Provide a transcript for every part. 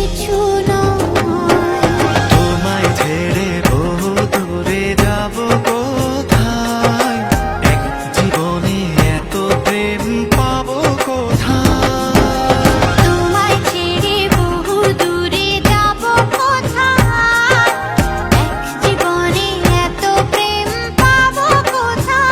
কিছু নয়। তোমায় ছেড়ে বহু দূরে যাব কোথায়, এক জীবনে এত প্রেম পাবো কোথায়। তোমায় ছেড়ে বহু দূরে যাব কোথায়, এক জীবনে এত প্রেম পাবো কোথায়।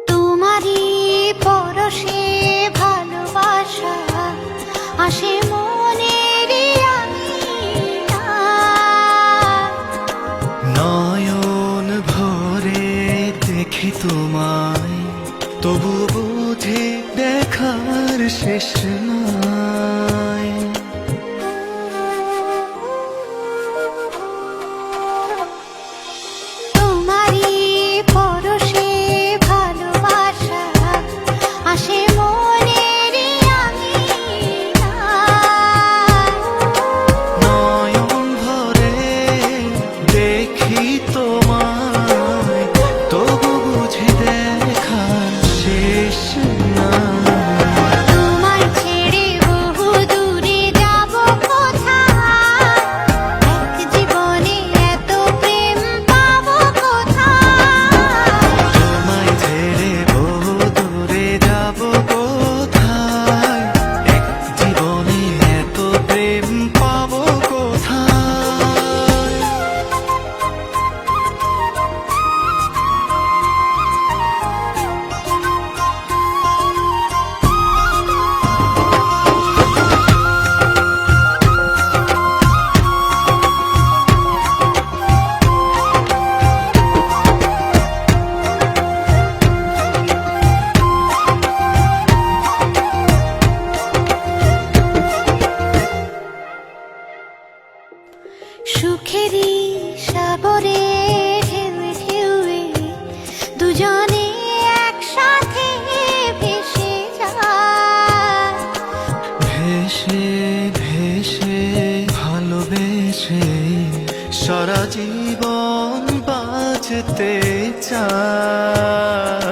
তোমারই পরশে ভালোবাসা আসে মনের নয়ন ভরে দেখি তোমায়, তবু বুঝি দেখার শেষ নাই। তোমারই পরশে ভালোবাসা আসে মনের নয়ন ভরে দেখি তোমায়, তবু বুঝি দেখার শেষ নাই। তোমায় ছেড়ে বহু দূরে যাব কোথায়, এক জীবনে এত প্রেম পাবো কোথায়। তোমায় ছেড়ে বহু দূরে যাব কোথায়, এক জীবনে এত প্রেম পাবো কোথায়। সুখেরই সাগরে ঢেউয়ে ঢেউয়ে দুজনে একসাথে ভেসে যায়। ভেসে ভেসে ভালোবেসে সারা জীবন বাঁচতে চায়।